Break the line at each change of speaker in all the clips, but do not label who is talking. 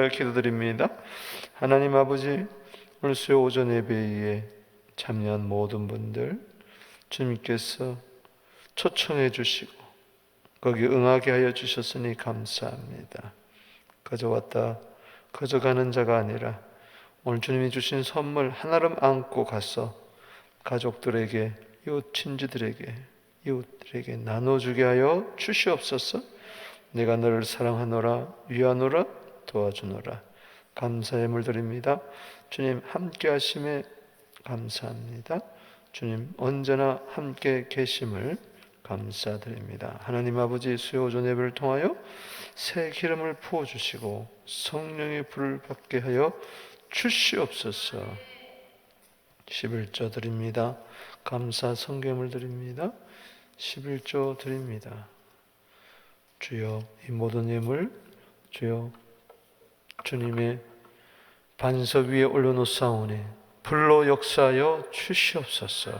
주님을 기도드립니다. 하나님 아버지, 오늘 수요 오전 예배에 참여한 모든 분들 주님께서 초청해 주시고 거기 응하게 하여 주셨으니 감사합니다. 그저 왔다 그저 가는 자가 아니라 오늘 주님이 주신 선물 하나름 안고 가서 가족들에게, 이웃 친지들에게, 이웃들에게 나눠주게 하여 주시옵소서. 내가 너를 사랑하노라, 위하노라, 도와주노라. 감사의 물드립니다. 주님 함께 하심에 감사합니다. 주님 언제나 함께 계심을 감사드립니다. 하나님 아버지, 수요 오전 예배를 통하여 새 기름을 부어주시고 성령의 불을 받게 하여 주시옵소서. 11조 드립니다. 감사 성경을 드립니다. 11조 드립니다. 주여, 이 모든 예물 주여 주님의 반석 위에 올려놓사오니 불로 역사하여 주시옵소서.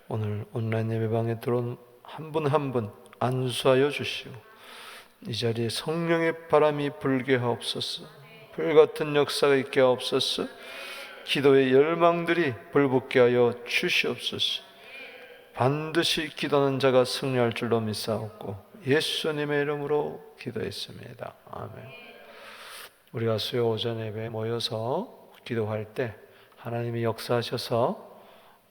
오늘 온라인 예배방에 들어온 한 분 한 분 안수하여 주시오. 이 자리에 성령의 바람이 불게 하옵소서. 불같은 역사가 있게 하옵소서. 기도의 열망들이 불붙게 하여 주시옵소서. 반드시 기도하는 자가 승리할 줄로 믿사옵고 예수님의 이름으로 기도했습니다. 아멘. 우리가 수요 오전 예배에 모여서 기도할 때 하나님이 역사하셔서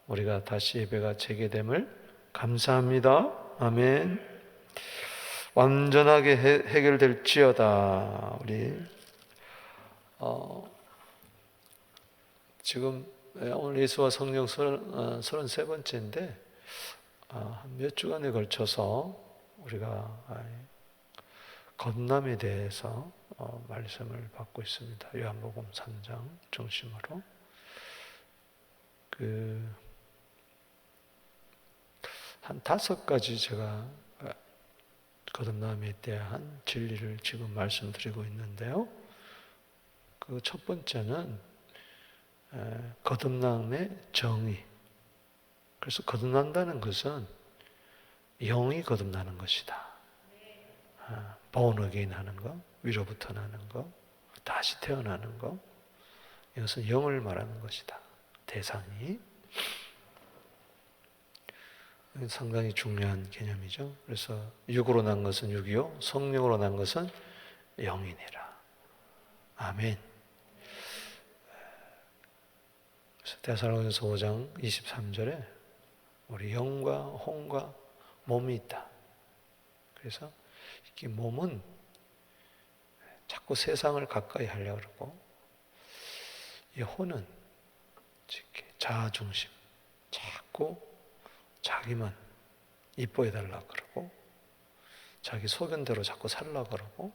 우리가 다시 예배가 재개됨을 감사합니다. 아멘. 완전하게 해결될지어다. 우리 지금 오늘 예수와 성령 33번째인데 몇 주간에 걸쳐서 우리가 건남에 대해서 말씀을 받고 있습니다. 요한복음 3장 중심으로 한 5가지 제가 거듭남에 대한 진리를 지금 말씀드리고 있는데요. 그 첫 번째는 거듭남의 정의. 그래서 거듭난다는 것은 영이 거듭나는 것이다. born again 하는 거, 위로부터 나는 거, 다시 태어나는 거, 이것은 영을 말하는 것이다. 대상이. 상당히 중요한 개념이죠. 그래서 육으로 난 것은 육이요, 성령으로 난 것은 영이니라. 아멘. 그래서 데살로니가서 5장 23절에 우리 영과 혼과 몸이 있다. 그래서 이 몸은 자꾸 세상을 가까이 하려고 그러고, 이 혼은 자아중심, 자꾸 자기만 이뻐해달라고 그러고, 자기 소견대로 자꾸 살려고 그러고,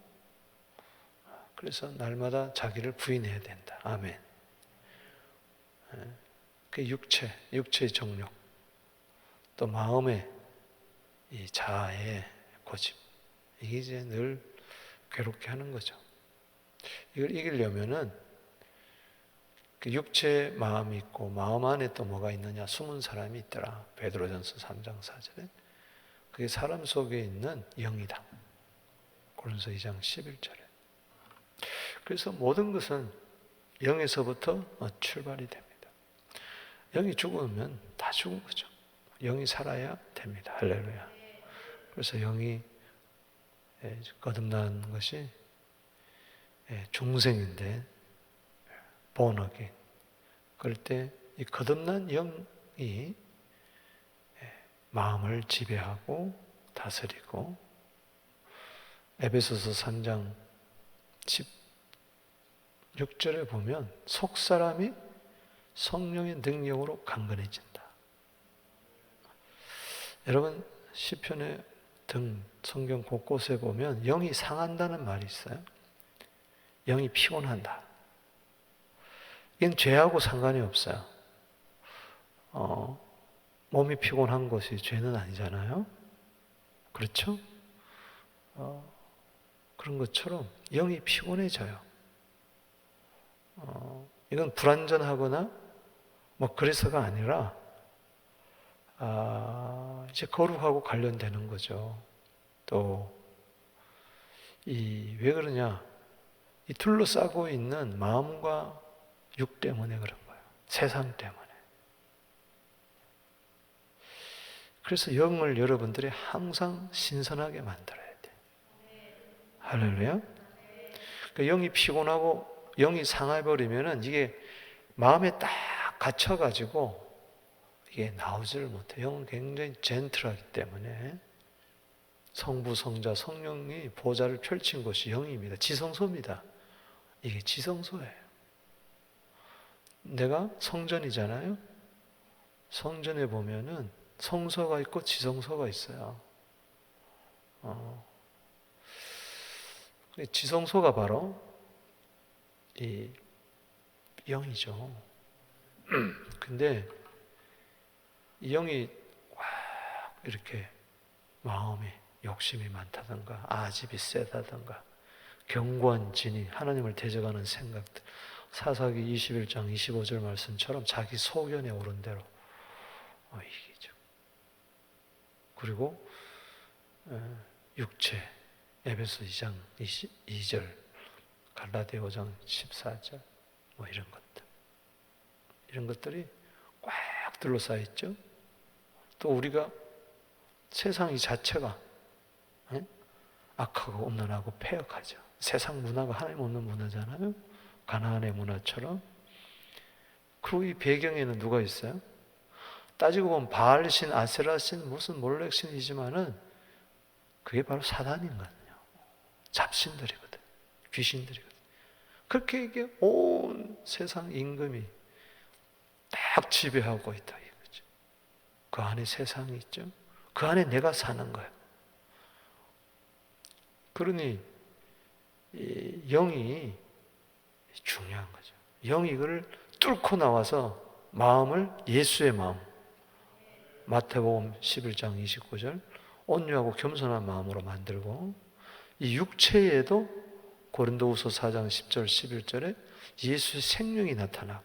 그래서 날마다 자기를 부인해야 된다. 아멘. 그 육체의 정욕, 또 마음의 이 자아의 고집, 이게 이제 늘 괴롭게 하는 거죠. 이걸 이기려면은 그 육체의 마음이 있고 마음 안에 또 뭐가 있느냐, 숨은 사람이 있더라. 베드로전서 3장 4절에 그게 사람 속에 있는 영이다. 고린도서 2장 11절에. 그래서 모든 것은 영에서부터 출발이 됩니다. 영이 죽으면 다 죽은 거죠. 영이 살아야 됩니다. 할렐루야. 그래서 영이 거듭난 것이 중생인데 born again. 그럴 때 이 거듭난 영이 마음을 지배하고 다스리고, 에베소서 3장 16절에 보면 속사람이 성령의 능력으로 강건해진다. 여러분 시편의 등 성경 곳곳에 보면 영이 상한다는 말이 있어요. 영이 피곤한다. 이건 죄하고 상관이 없어요. 몸이 피곤한 것이 죄는 아니잖아요. 그렇죠? 그런 것처럼 영이 피곤해져요. 이건 불완전하거나 뭐 그래서가 아니라 이제 거룩하고 관련되는 거죠. 또 왜 그러냐? 이 둘러싸고 있는 마음과 육 때문에 그런 거예요. 세상 때문에. 그래서 영을 여러분들이 항상 신선하게 만들어야 돼요. 할렐루야. 그러니까 영이 피곤하고 영이 상해버리면은 이게 마음에 딱 갇혀가지고 이게 나오지를 못해요. 영은 굉장히 젠틀하기 때문에 성부, 성자, 성령이 보좌를 펼친 곳이 영입니다. 지성소입니다. 이게 지성소예요. 내가 성전이잖아요. 성전에 보면은 성소가 있고 지성소가 있어요. 지성소가 바로 이 영이죠. 근데 이 영이 이렇게 마음에 욕심이 많다든가 아집이 세다든가 견고한 진이 하나님을 대적하는 생각들, 사사기 21장 25절 말씀처럼 자기 소견에 오른 대로 이기죠. 그리고 육체, 에베소 2장 22절, 갈라디아 5장 14절 뭐 이런 것들이 꽉 둘러싸여 있죠. 또 우리가 세상 이 자체가 악하고 음란하고 폐역하죠. 세상 문화가 하나님 없는 문화잖아요. 가나안의 문화처럼. 그리고 이 배경에는 누가 있어요? 따지고 보면 바알신, 아세라신, 무슨 몰렉신이지만은 그게 바로 사단이거든요. 잡신들이거든. 귀신들이거든. 그렇게 이게 온 세상 임금이 딱 지배하고 있다 이거죠. 그 안에 세상이 있죠. 그 안에 내가 사는 거예요. 그러니 이 영이 중요한 거죠. 영이 이걸 뚫고 나와서 마음을 예수의 마음, 마태복음 11장 29절 온유하고 겸손한 마음으로 만들고, 이 육체에도 고린도후서 4장 10절 11절에 예수의 생명이 나타나고,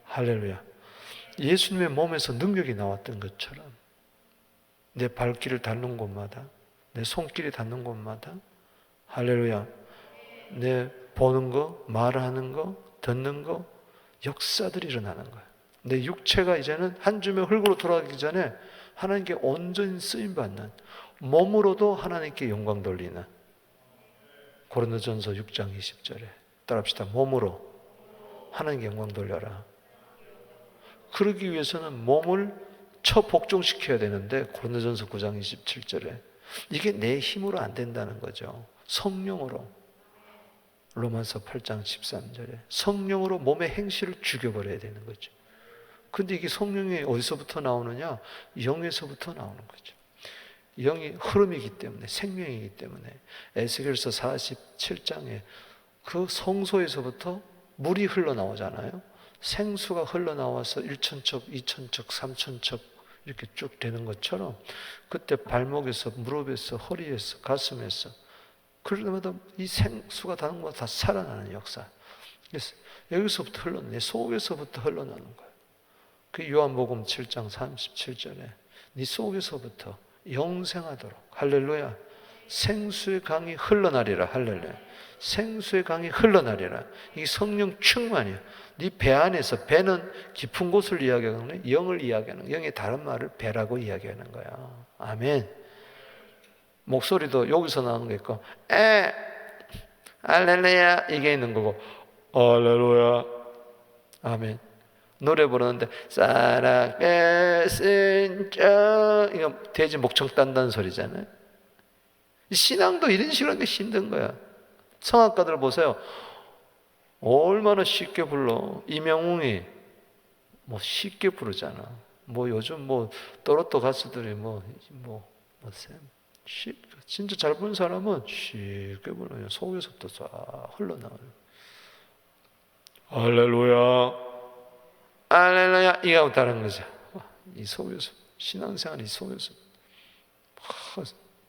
할렐루야. 예수님의 몸에서 능력이 나왔던 것처럼 내 발길을 닿는 곳마다, 내 손길이 닿는 곳마다, 할렐루야, 내 보는 거, 말하는 거, 듣는 거, 역사들이 일어나는 거예요. 내 육체가 이제는 한 줌의 흙으로 돌아가기 전에 하나님께 온전히 쓰임받는, 몸으로도 하나님께 영광 돌리는, 고린도전서 6장 20절에 따라합시다. 몸으로 하나님께 영광 돌려라. 그러기 위해서는 몸을 처복종시켜야 되는데 고린도전서 9장 27절에 이게 내 힘으로 안 된다는 거죠. 성령으로. 로마서 8장 13절에 성령으로 몸의 행실을 죽여버려야 되는 거죠. 근데 이게 성령이 어디서부터 나오느냐? 영에서부터 나오는 거죠. 영이 흐름이기 때문에, 생명이기 때문에 에스겔서 47장에 그 성소에서부터 물이 흘러나오잖아요. 생수가 흘러나와서 1,000척, 2,000척, 3,000척 이렇게 쭉 되는 것처럼 그때 발목에서, 무릎에서, 허리에서, 가슴에서 그러다마다 이 생수가 다른 것마다 다 살아나는 역사. 그래서 여기서부터 흘러나는, 내 속에서부터 흘러나는 거예요. 그 요한복음 7장 37절에 네 속에서부터 영생하도록, 할렐루야, 생수의 강이 흘러나리라. 할렐루야. 생수의 강이 흘러나리라. 이게 성령 충만이야. 네 배 안에서, 배는 깊은 곳을 이야기하는 거예요. 영을 이야기하는 거예요. 영의 다른 말을 배라고 이야기하는 거야. 아멘. 목소리도 여기서 나오는 게 있고, 할렐루야 이게 있는 거고, 할렐루야, 아멘. 노래 부르는데 살아계신 자, 이거 돼지 목청 딴다는 소리잖아요. 신앙도 이런 식으로 하는 게 힘든 거야. 성악가들 보세요. 얼마나 쉽게 불러. 이명웅이 뭐 쉽게 부르잖아. 뭐 요즘 뭐 또로또 가수들이 진짜 잘 부르는 사람은 쉽게 불러요. 속에서부터 쫙 흘러나와요. 할렐루야, 할렐루야 이거 다른 거죠. 이 속에서, 신앙생활이 이 속에서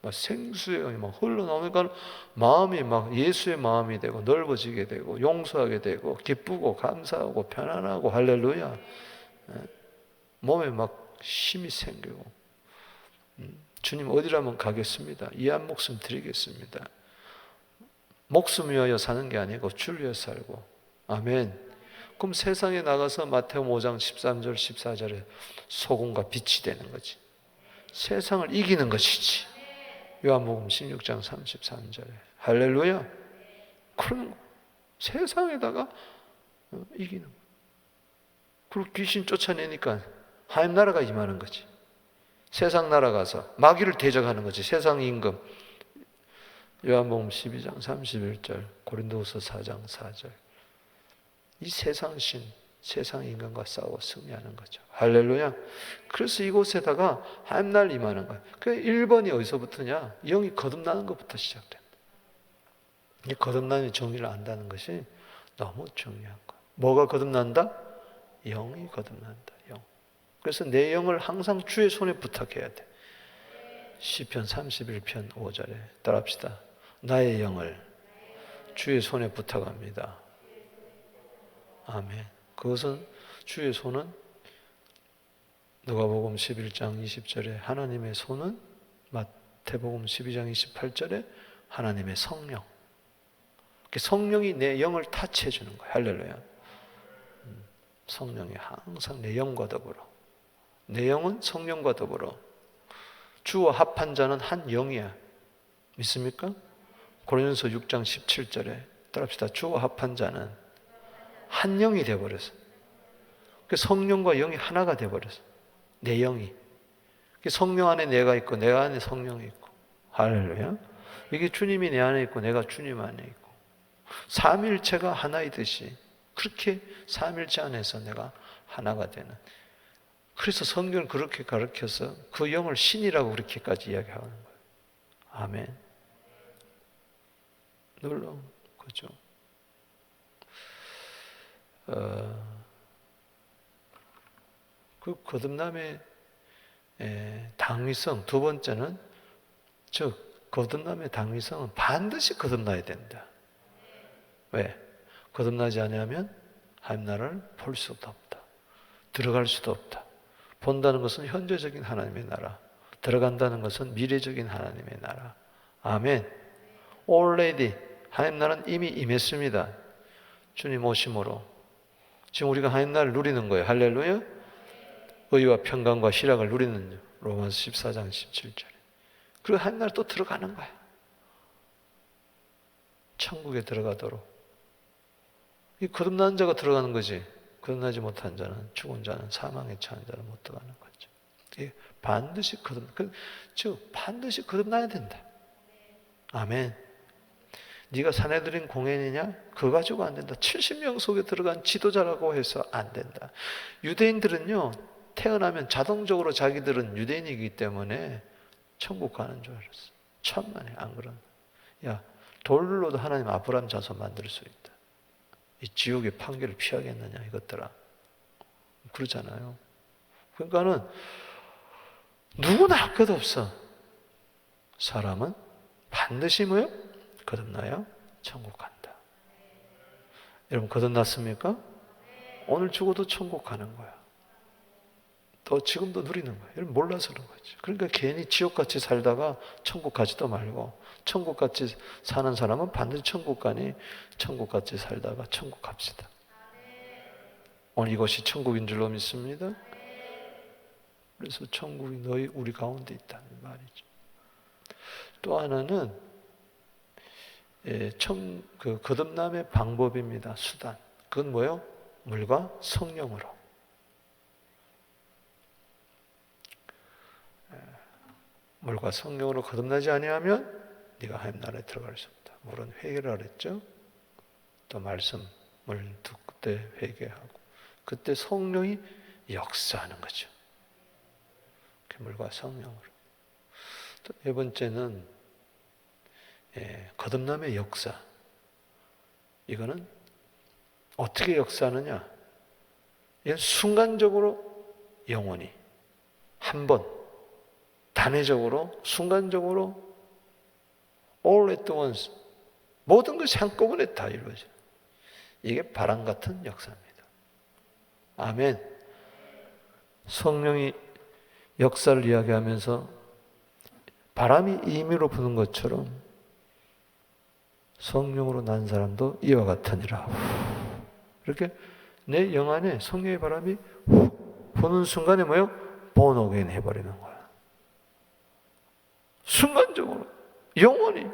막 생수에 막 흘러나오니까 마음이 막 예수의 마음이 되고 넓어지게 되고 용서하게 되고 기쁘고 감사하고 편안하고, 할렐루야. 몸에 막 힘이 생기고, 주님 어디라면 가겠습니다. 이 한 목숨 드리겠습니다. 목숨 위하여 사는 게 아니고 주를 위하여 살고. 아멘. 그럼 세상에 나가서 마태복음 5장 13절 14절에 소금과 빛이 되는 거지. 세상을 이기는 것이지. 요한복음 16장 33절에 할렐루야. 그럼 세상에다가 이기는 거야. 그리고 귀신 쫓아내니까 하나님 나라가 임하는 거지. 세상 나라가서 마귀를 대적하는 거지. 세상 임금. 요한복음 12장 31절, 고린도후서 4장 4절. 이 세상 신, 세상 인간과 싸워 승리하는 거죠. 할렐루야. 그래서 이곳에다가 하나님 나라를 임하는 거야. 그 1번이 어디서부터냐? 영이 거듭나는 것부터 시작된다. 이 거듭남의 정의를 안다는 것이 너무 중요한 거야. 뭐가 거듭난다? 영이 거듭난다. 영. 그래서 내 영을 항상 주의 손에 부탁해야 돼. 시편 31편 5절에 따라합시다. 나의 영을 주의 손에 부탁합니다. 아멘. 그것은 주의 손은 누가복음 11장 20절에 하나님의 손은, 마태복음 12장 28절에 하나님의 성령. 성령이 내 영을 타치해 주는 거예요. 할렐루야. 성령이 항상 내 영과 더불어. 내 영은 성령과 더불어. 주와 합한 자는 한 영이야. 믿습니까? 고린도서 6장 17절에 따라합시다. 주와 합한 자는 한 영이 되어버렸어. 성령과 영이 하나가 되어버렸어. 내 영이. 성령 안에 내가 있고 내가 안에 성령이 있고. 할렐루야. 이게 주님이 내 안에 있고 내가 주님 안에 있고. 삼위일체가 하나이듯이 그렇게 삼위일체 안에서 내가 하나가 되는. 그래서 성경을 그렇게 가르쳐서 그 영을 신이라고 그렇게까지 이야기하는 거예요. 아멘. 놀라운 거죠. 그 거듭남의 당위성, 두 번째는, 즉 거듭남의 당위성은 반드시 거듭나야 된다. 왜? 거듭나지 않으면 하나님 나라를 볼 수도 없다. 들어갈 수도 없다. 본다는 것은 현재적인 하나님의 나라, 들어간다는 것은 미래적인 하나님의 나라. 아멘. Already 하나님 나라는 이미 임했습니다. 주님 오심으로. 지금 우리가 하나님 나라를 누리는 거예요. 할렐루야. 의와 평강과 희락을 누리는 로마서 14장 17절에. 그리고 하나님 나라 또 들어가는 거야. 천국에 들어가도록. 이 거듭난 자가 들어가는 거지. 거듭나지 못한 자는, 죽은 자는, 사망에 처한 자는 못 들어가는 거죠. 반드시 반드시 거듭나야 된다. 아멘. 네가 사내들인 공연이냐? 그거 가지고 안 된다. 70명 속에 들어간 지도자라고 해서 안 된다. 유대인들은요, 태어나면 자동적으로 자기들은 유대인이기 때문에 천국 가는 줄 알았어. 천만에 안 그런. 야, 돌로도 하나님 아브라함 자손 만들 수 있다. 이 지옥의 판결을 피하겠느냐 이것들아. 그러잖아요. 그러니까는 누구나 할 것 없어. 사람은 반드시 뭐요? 거듭나야 천국 간다. 여러분 거듭났습니까? 오늘 죽어도 천국 가는 거야. 또 지금도 누리는 거야. 여러분 몰라서 그런 거지. 그러니까 괜히 지옥같이 살다가 천국 가지도 말고, 천국같이 사는 사람은 반드시 천국 가니 천국같이 살다가 천국 갑시다. 오늘 이것이 천국인 줄로 믿습니다. 그래서 천국이 너희 우리 가운데 있다는 말이죠. 또 하나는 그 거듭남의 방법입니다. 수단. 그건 뭐예요? 물과 성령으로. 물과 성령으로 거듭나지 아니하면 네가 하나님 나라에 들어갈 수 없다. 물은 회개를 했죠. 또 말씀을 듣고 그때 회개하고, 그때 성령이 역사하는 거죠. 물과 성령으로. 또 네 번째는 거듭남의 역사. 이거는 어떻게 역사하느냐? 이건 순간적으로, 영원히 한 번, 단회적으로, 순간적으로, all at once, 모든 것이 한꺼번에 다 이루어져요. 이게 바람 같은 역사입니다. 아멘. 성령이 역사를 이야기하면서 바람이 임의로 부는 것처럼 성령으로 난 사람도 이와 같으니라. 이렇게 내 영 안에 성령의 바람이 부는 순간에 뭐예요? born again 해버리는 거야. 순간적으로, 영원히.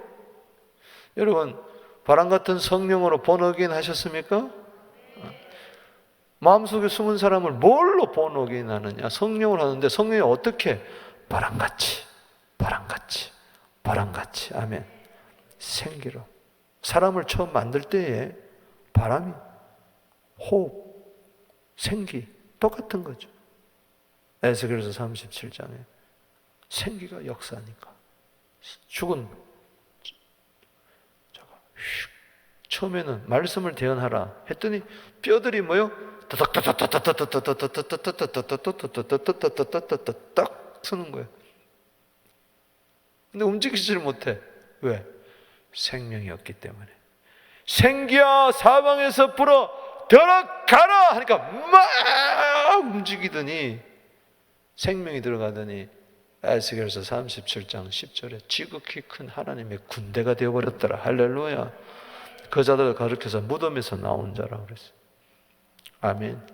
여러분, 바람 같은 성령으로 born again 하셨습니까? 마음속에 숨은 사람을 뭘로 born again 하느냐? 성령을 하는데 성령이 어떻게? 바람같이, 바람같이, 바람같이. 아멘. 생기로. 사람을 처음 만들 때에 바람이, 호흡, 생기 똑같은 거죠. 에스겔서 37장에 생기가 역사니까. 죽은 자가 처음에는 말씀을 대언하라 했더니 뼈들이 뭐요? 딱 서는 거예요. 근데 움직이지를 못해. 왜? 생명이 없기 때문에. 생기야 사방에서 불어 들어가라 하니까 막 움직이더니 생명이 들어가더니 에스겔서 37장 10절에 지극히 큰 하나님의 군대가 되어버렸더라. 할렐루야. 그 자들을 가르쳐서 무덤에서 나온 자라고 그랬어요. 아멘.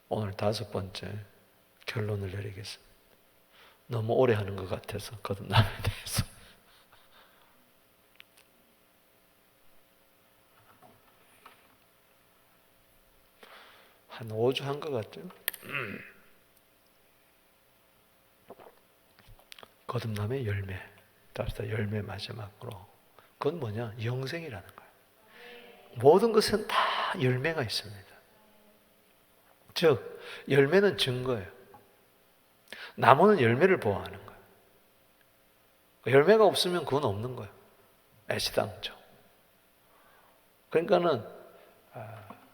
오늘 5번째 결론을 내리겠습니다. 너무 오래 하는 것 같아서 거듭남에 대해서. 한 5주 한 것 같죠? 거듭남의 열매. 답시다. 열매 마지막으로. 그건 뭐냐? 영생이라는 거예요. 모든 것은 다 열매가 있습니다. 즉, 열매는 증거예요. 나무는 열매를 보호하는 거예요. 열매가 없으면 그건 없는 거예요. 애시당초. 그러니까는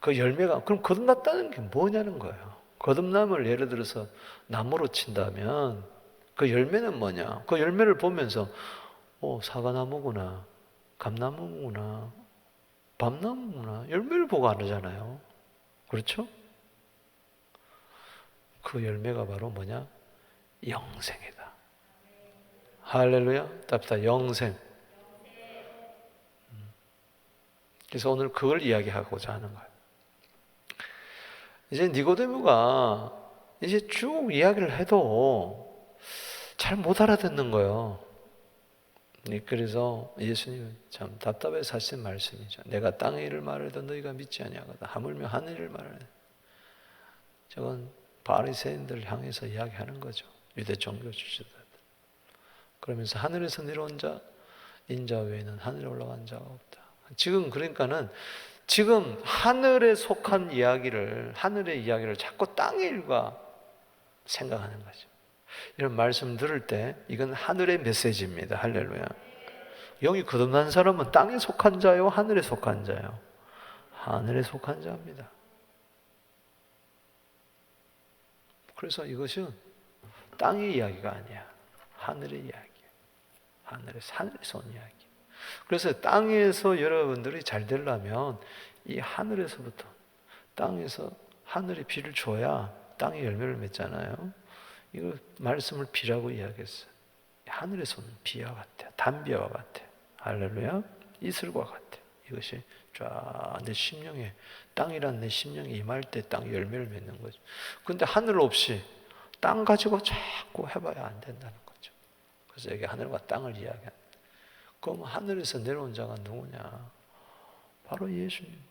그 열매가, 그럼 거듭났다는 게 뭐냐는 거예요. 거듭남을 예를 들어서 나무로 친다면 그 열매는 뭐냐? 그 열매를 보면서 사과나무구나, 감나무구나, 밤나무구나, 열매를 보고 알잖아요. 그렇죠? 그 열매가 바로 뭐냐? 영생이다. 할렐루야. 답다. 영생. 그래서 오늘 그걸 이야기하고자 하는 거예요. 이제 니고데모가 이제 쭉 이야기를 해도 잘 못 알아듣는 거예요. 그래서 예수님은 참 답답해서 하신 말씀이죠. 내가 땅의 일을 말해도 너희가 믿지 아니하거든. 하물며 하늘 일을 말하네. 저건 바리새인들을 향해서 이야기하는 거죠. 유대 종교 주지들. 그러면서 하늘에서 내려온 자, 인자 외에는 하늘에 올라간 자가 없다. 지금 그러니까는 지금 하늘에 속한 이야기를, 하늘의 이야기를 자꾸 땅의 일과 생각하는 거죠. 이런 말씀 들을 때 이건 하늘의 메시지입니다. 할렐루야. 영이 거듭난 사람은 땅에 속한 자요, 하늘에 속한 자요? 하늘에 속한 자입니다. 그래서 이것은 땅의 이야기가 아니야. 하늘의 이야기야. 하늘에서 온 이야기. 그래서 땅에서 여러분들이 잘 되려면 이 하늘에서부터, 땅에서 하늘이 비를 줘야 땅에 열매를 맺잖아요. 이거 말씀을 비라고 이야기했어요. 하늘에서 오는 비와 같아. 단비와 같아. 할렐루야. 이슬과 같아. 이것이 쫙 내 심령에, 땅이란 내 심령에 임할 때 땅 열매를 맺는 거죠. 근데 하늘 없이 땅 가지고 자꾸 해봐야 안 된다는 거죠. 그래서 여기 하늘과 땅을 이야기합니다. 그럼 하늘에서 내려온 자가 누구냐? 바로 예수님이죠.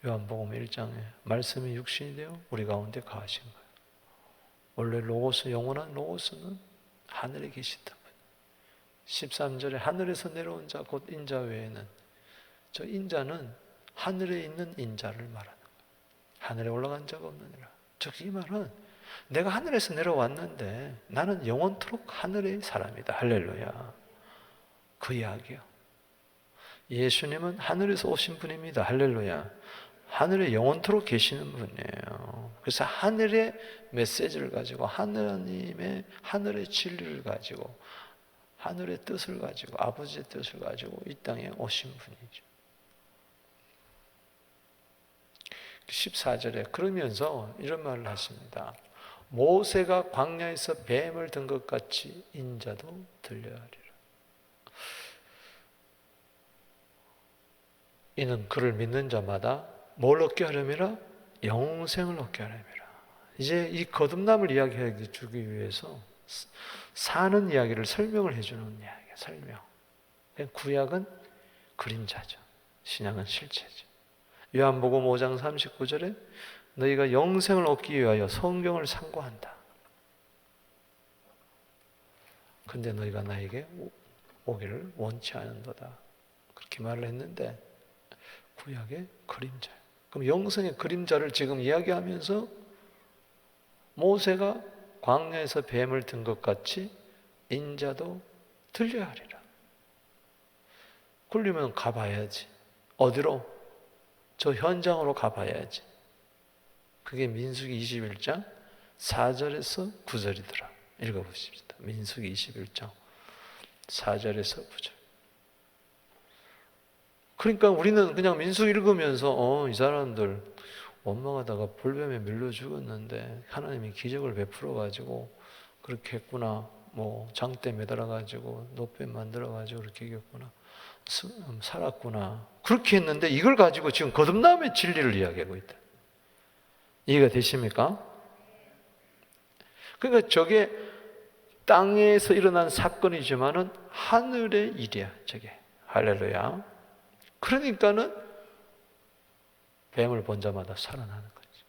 요한복음 1장에 말씀이 육신이 되어 우리 가운데 거하신 거예요. 원래 로고스, 영원한 로고스는 하늘에 계시단 말이에요. 13절에 하늘에서 내려온 자 곧 인자 외에는, 저 인자는 하늘에 있는 인자를 말하는 거예요. 하늘에 올라간 자가 없느니라. 즉 이 말은 내가 하늘에서 내려왔는데 나는 영원토록 하늘의 사람이다. 할렐루야. 그 이야기요. 예수님은 하늘에서 오신 분입니다. 할렐루야. 하늘에 영원토록 계시는 분이에요. 그래서 하늘의 메시지를 가지고, 하나님의 하늘의 진리를 가지고, 하늘의 뜻을 가지고, 아버지의 뜻을 가지고 이 땅에 오신 분이죠. 14절에 그러면서 이런 말을 하십니다. 모세가 광야에서 뱀을 든 것 같이 인자도 들려야 하리라. 이는 그를 믿는 자마다 뭘 얻게 하려니라? 영생을 얻게 하려니라. 이제 이 거듭남을 이야기해 주기 위해서 사는 이야기를 설명을 해주는 이야기야. 설명. 구약은 그림자죠. 신약은 실체죠. 요한복음 5장 39절에 너희가 영생을 얻기 위하여 성경을 상고한다. 근데 너희가 나에게 오기를 원치 않는도다. 그렇게 말을 했는데 구약의 그림자예요. 그럼 영생의 그림자를 지금 이야기하면서 모세가 광야에서 뱀을 든 것 같이 인자도 들려야 하리라. 그러려면 가봐야지. 어디로? 저 현장으로 가봐야지. 그게 민수기 21장 4절에서 9절이더라. 읽어보십시다. 민수기 21장 4절에서 9절. 그러니까 우리는 그냥 민수기 읽으면서 이 사람들 원망하다가 불뱀에 밀려 죽었는데 하나님이 기적을 베풀어가지고 그렇게 했구나. 뭐 장대 매달아가지고 노뱀 만들어가지고 그렇게 이겼구나. 살았구나. 그렇게 했는데 이걸 가지고 지금 거듭남의 진리를 이야기하고 있다. 이해가 되십니까? 그러니까 저게 땅에서 일어난 사건이지만은 하늘의 일이야. 저게 할렐루야. 그러니까는 뱀을 본 자마다 살아나는 거지.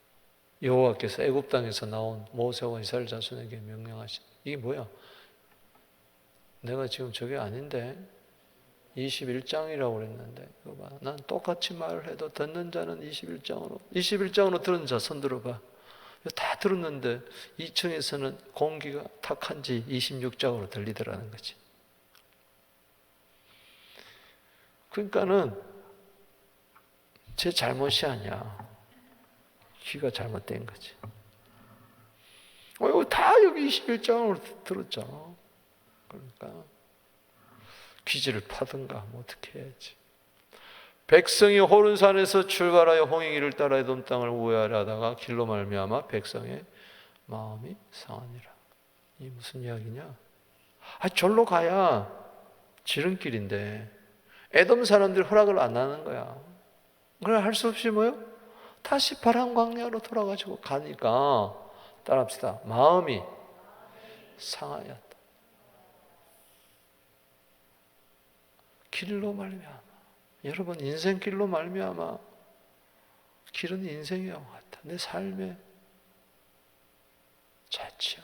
여호와께서 애굽 땅에서 나온 모세와 이스라엘 자손에게 명령하신 이게 뭐야? 내가 지금 저게 아닌데 21장이라고 그랬는데 이거 봐. 난 똑같이 말을 해도 듣는 자는 21장으로 들은 자 손 들어봐. 다 들었는데 2층에서는 공기가 탁한지 26장으로 들리더라는 거지. 그러니까는 제 잘못이 아니야. 귀가 잘못된 거지. 이거 다 여기 21장으로 들었잖아. 그러니까 귀지를 파든가 뭐 어떻게 해야지. 백성이 호른산에서 출발하여 홍해길을 따라 에돔 땅을 우회하려다가 길로 말미암아 백성의 마음이 상하니라. 이 무슨 이야기냐? 절로 가야 지름길인데 에돔 사람들 허락을 안 하는 거야. 그래 할 수 없이 뭐요? 다시 파란 광야로 돌아가지고 가니까 따라합시다. 마음이 상하였다. 길로 말미암아. 여러분 인생길로 말미암아. 길은 인생이와 같아. 내 삶의 자치야.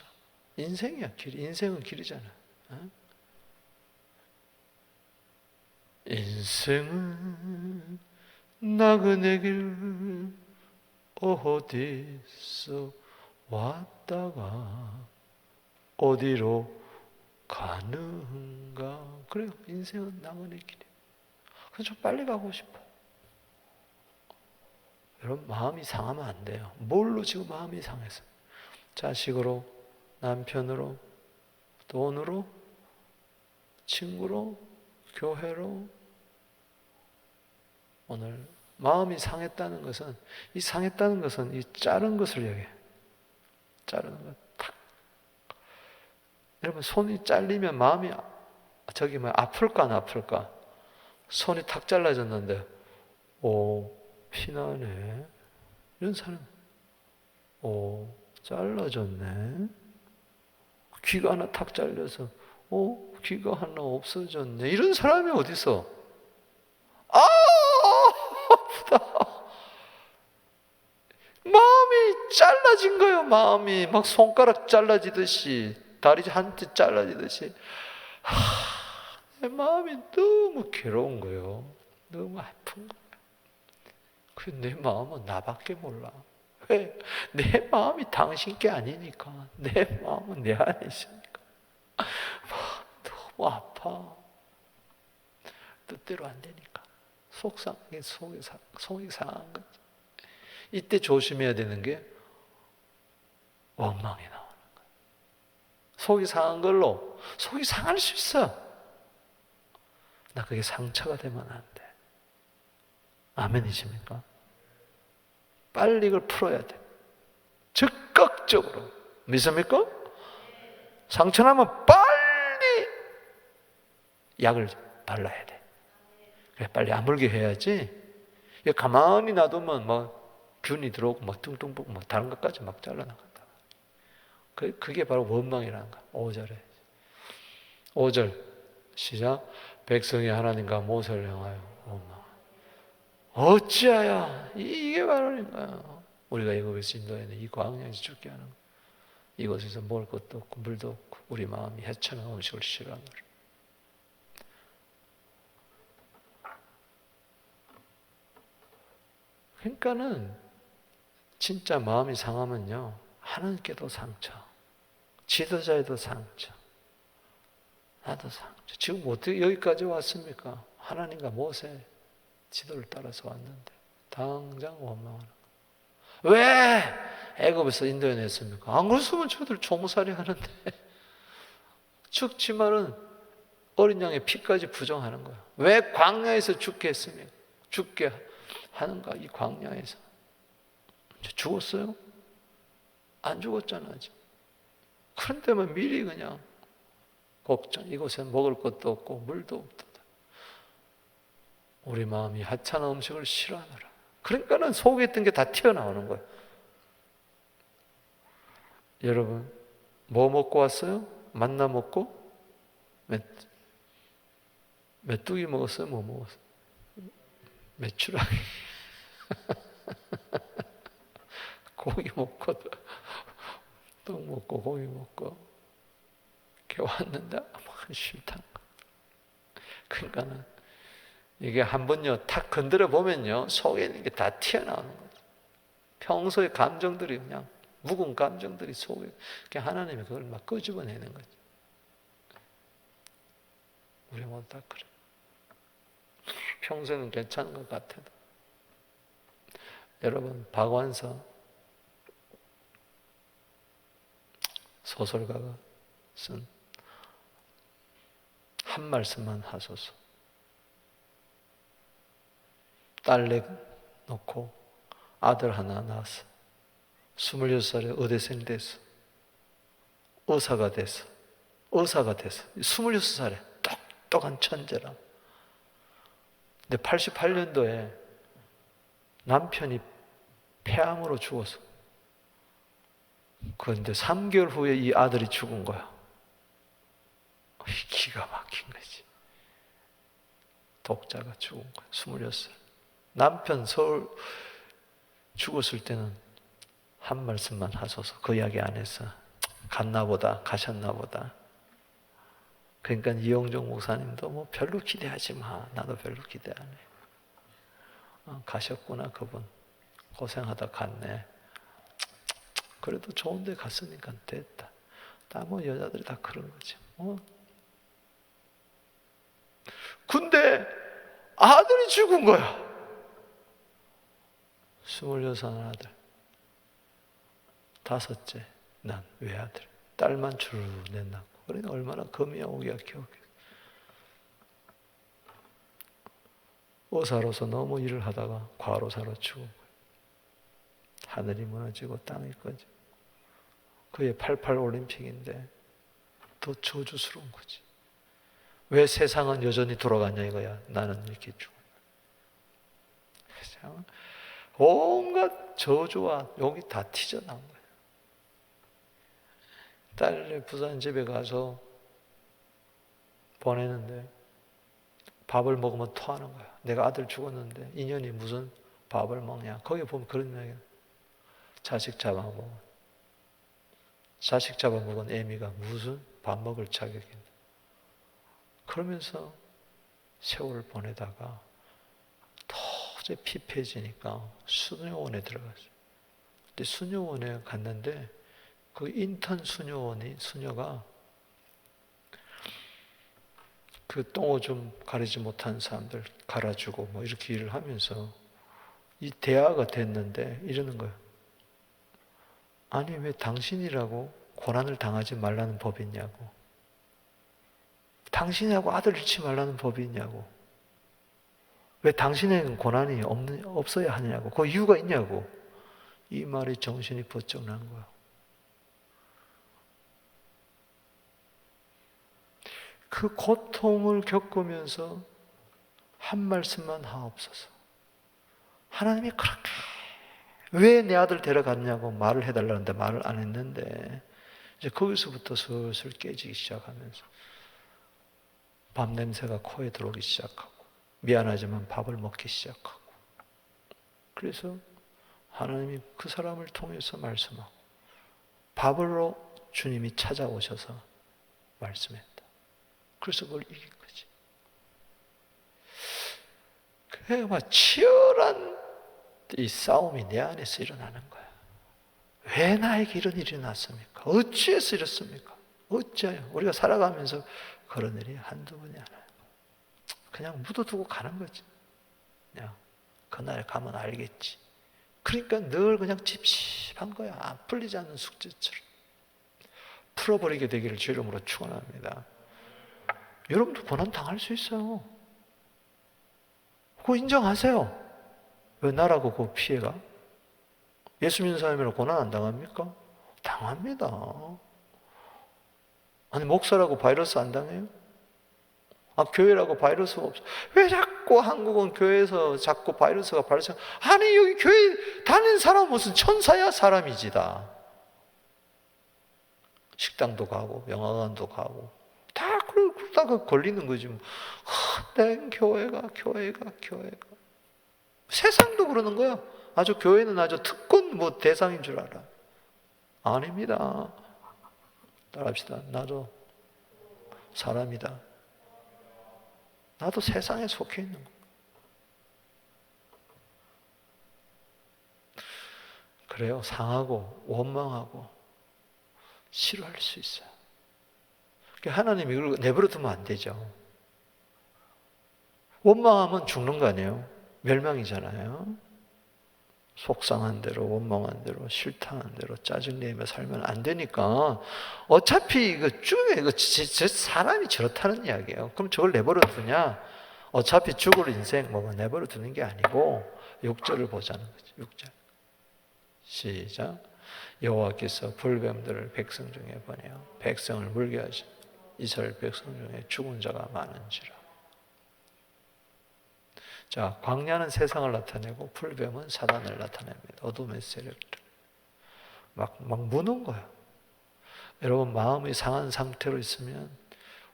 인생이야. 길. 인생은 길이잖아. 인생은 나그네 길 어디서 왔다가 어디로 가는가. 그래요. 인생은 나그네 길이에요. 그래서 좀 빨리 가고 싶어. 여러분 마음이 상하면 안 돼요. 뭘로 지금 마음이 상해서? 자식으로, 남편으로, 돈으로, 친구로, 교회로. 오늘 마음이 상했다는 것은 이 상했다는 것은 이 자른 것을 얘기해. 자르는 것. 탁. 여러분 손이 잘리면 마음이 저기 뭐 아플까 안 아플까? 손이 탁 잘라졌는데 피나네. 이런 사람 잘라졌네. 귀가 하나 탁 잘려서 귀가 하나 없어졌네. 이런 사람이 어디 있어? 아프다. 마음이 잘라진 거예요. 마음이 막 손가락 잘라지듯이 다리 한쪽 잘라지듯이 내 마음이 너무 괴로운 거예요. 너무 아픈 거예요. 내 마음은 나밖에 몰라. 왜? 내 마음이 당신 게 아니니까. 내 마음은 내 안에 있으니까. 너무 아파. 뜻대로 안 되니까. 속이 상한 거지. 이때 조심해야 되는 게 원망이 나오는 거예요. 속이 상한 걸로 속이 상할 수 있어. 나 그게 상처가 되면 안 돼. 아멘이십니까? 빨리 이걸 풀어야 돼. 적극적으로. 믿습니까? 상처나면 빨리 약을 발라야 돼. 그래, 빨리 아물게 해야지. 가만히 놔두면 균이 들어오고 뚱뚱 붓고 다른 것까지 막 잘라나간다. 그게 바로 원망이라는 거야. 5절에. 5절 시작. 백성이 하나님과 모세를 향하여 원망. 어찌하여 이게 바로 거야. 우리가 애굽에서 인도하는 이 광야에서 죽게 하는 거야. 이곳에서 먹을 것도 없고 물도 없고 우리 마음이 해천한 음식을 싫어하노라. 그러니까는 진짜 마음이 상하면요, 하나님께도 상처, 지도자에도 상처, 나도 상처. 지금 어떻게 여기까지 왔습니까? 하나님과 모세 지도를 따라서 왔는데 당장 원망하는 거예요. 왜 애굽에서 인도해냈습니까? 안 그랬으면 저들 종살이 하는데 죽지만은 어린 양의 피까지 부정하는 거예요. 왜 광야에서 죽게 했습니까? 죽게 하는가? 이 광야에서 죽었어요? 안 죽었잖아요. 그런데만 미리 그냥 걱정. 이곳에 먹을 것도 없고 물도 없다. 우리 마음이 하찮은 음식을 싫어하노라. 그러니까는 속에 있던 게 다 튀어나오는 거예요. 여러분, 뭐 먹고 왔어요? 만나 먹고? 메뚜기 먹었어요? 뭐 먹었어요? 메추라기. 고기 먹고 떡 먹고 고기 먹고 이렇게 왔는데 싫다는 거. 그러니까는 이게 한 번요 탁 건드려 보면요 속에 있는 게 다 튀어나오는 거죠. 평소의 감정들이 그냥 묵은 감정들이 속에 그냥 하나님이 그걸 막 끄집어내는 거죠. 우리 모두 다 그래. 평소에는 괜찮은 것 같아도 여러분 박완서 소설가가 쓴 한 말씀만 하소서. 딸 낳고 아들 하나 낳았어. 26살에 의대생이 됐어. 의사가 됐어. 26살에 똑똑한 천재라. 근데 88년도에 남편이 폐암으로 죽었어. 그런데 3개월 후에 이 아들이 죽은 거야. 기가 막힌 거지. 독자가 죽은 거야. 26살. 남편 서울 죽었을 때는 한 말씀만 하소서. 그 이야기 안 했어. 가셨나 보다. 그러니까 이영종 목사님도 별로 기대하지 마. 나도 별로 기대 안 해. 가셨구나 그분. 고생하다 갔네. 그래도 좋은 데 갔으니까 됐다. 다 여자들이 다 그런 거지. 근데 아들이 죽은 거야. 26살 아들. 5째 난 외아들. 딸만 주르륵 낳고. 그러니까 얼마나 금이야 오기가 겨우겠어. 의사로서 너무 일을 하다가 과로사로 죽은 거야. 하늘이 무너지고 땅이 꺼지고. 그의 88 올림픽인데 더 저주스러운 거지. 왜 세상은 여전히 돌아가냐 이거야. 나는 이렇게 죽어. 온갖 저주와 욕이 다 튀져나온 거야. 딸을 부산 집에 가서 보내는데 밥을 먹으면 토하는 거야. 내가 아들 죽었는데 인연이 무슨 밥을 먹냐. 거기 보면 그런 이야기야. 자식 잡아먹은. 자식 잡아먹은 애미가 무슨 밥 먹을 자격이 있나. 그러면서 세월을 보내다가 도저히 피폐해지니까 수녀원에 들어갔어요. 근데 수녀원에 갔는데 그 인턴 수녀가 그 똥오줌 가리지 못한 사람들 갈아주고 이렇게 일을 하면서 이 대화가 됐는데 이러는 거예요. 아니 왜 당신이라고 고난을 당하지 말라는 법이 있냐고. 당신이라고 아들 잃지 말라는 법이 있냐고. 왜 당신에게는 고난이 없어야 하냐고. 그 이유가 있냐고. 이 말이 정신이 번쩍 난 거야. 그 고통을 겪으면서 한 말씀만 하옵소서. 하나님이 그렇게 왜 내 아들 데려갔냐고 말을 해달라는데 말을 안 했는데, 이제 거기서부터 슬슬 깨지기 시작하면서 밥 냄새가 코에 들어오기 시작하고, 미안하지만 밥을 먹기 시작하고, 그래서 하나님이 그 사람을 통해서 말씀하고 밥으로 주님이 찾아오셔서 말씀했다. 그래서 그걸 이긴 거지. 그게 막 치열한 이 싸움이 내 안에서 일어나는 거야. 왜 나에게 이런 일이 났습니까? 어찌해서 이렇습니까? 어찌하여? 우리가 살아가면서 그런 일이 한두 번이 아니야. 그냥 묻어두고 가는 거지. 그냥 그날 가면 알겠지. 그러니까 늘 그냥 찝찝한 거야. 안 풀리지 않는 숙제처럼. 풀어버리게 되기를 주 이름으로 축원합니다. 여러분도 고난 당할 수 있어요. 그거 인정하세요. 왜 나라고 그 피해가? 예수 믿는 사람이라고 고난 안 당합니까? 당합니다. 아니, 목사라고 바이러스 안 당해요? 아, 교회라고 바이러스가 없어. 왜 자꾸 한국은 교회에서 자꾸 바이러스가 발생? 아니, 여기 교회 다니는 사람 무슨 천사야? 사람이지다. 식당도 가고, 영화관도 가고, 다 그러다가 걸리는 거지. 내 교회가. 세상도 그러는 거야. 아주 교회는 아주 특권 대상인 줄 알아. 아닙니다. 따라합시다. 나도 사람이다. 나도 세상에 속해 있는 거. 그래요. 상하고 원망하고 싫어할 수 있어요. 하나님이 이걸 내버려 두면 안 되죠. 원망하면 죽는 거 아니에요? 멸망이잖아요. 속상한 대로, 원망한 대로, 싫다는 대로 짜증내며 살면 안 되니까 어차피 이거 사람이 저렇다는 이야기예요. 그럼 저걸 내버려 두냐? 어차피 죽을 인생 내버려 두는 게 아니고 6절을 보자는 거죠. 6절. 시작. 여호와께서 불뱀들을 백성 중에 보내어 백성을 물게 하신 이스라엘 백성 중에 죽은 자가 많은지라. 자, 광야는 세상을 나타내고 불뱀은 사단을 나타냅니다. 어둠의 세력들. 막 무는 거야. 여러분, 마음이 상한 상태로 있으면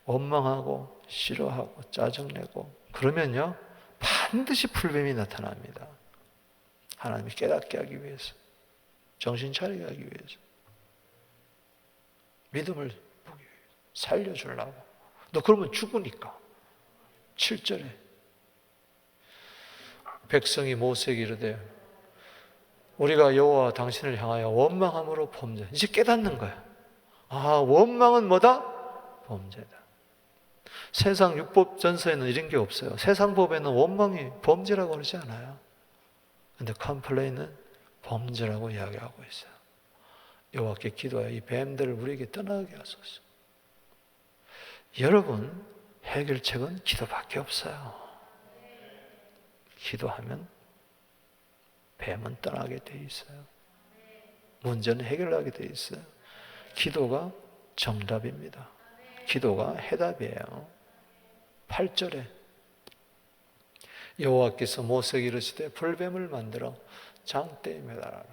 원망하고 싫어하고 짜증내고 그러면요, 반드시 불뱀이 나타납니다. 하나님이 깨닫게 하기 위해서, 정신 차리게 하기 위해서, 믿음을 보기 위해서, 살려주려고. 너 그러면 죽으니까. 7절에 백성이 모세에게 이르되 우리가 여호와 당신을 향하여 원망함으로 범죄. 이제 깨닫는 거야. 아, 원망은 뭐다? 범죄다. 세상 율법 전서에는 이런 게 없어요. 세상 법에는 원망이 범죄라고 그러지 않아요. 근데 컴플레인은 범죄라고 이야기하고 있어요. 여호와께 기도하여 이 뱀들을 우리에게 떠나게 하소서. 여러분, 해결책은 기도밖에 없어요. 기도하면 뱀은 떠나게 돼 있어요. 문제는 해결하게 돼 있어요. 기도가 정답입니다. 기도가 해답이에요. 8절에 여호와께서 모세에게 이르시되 불뱀을 만들어 장대에 매달아라.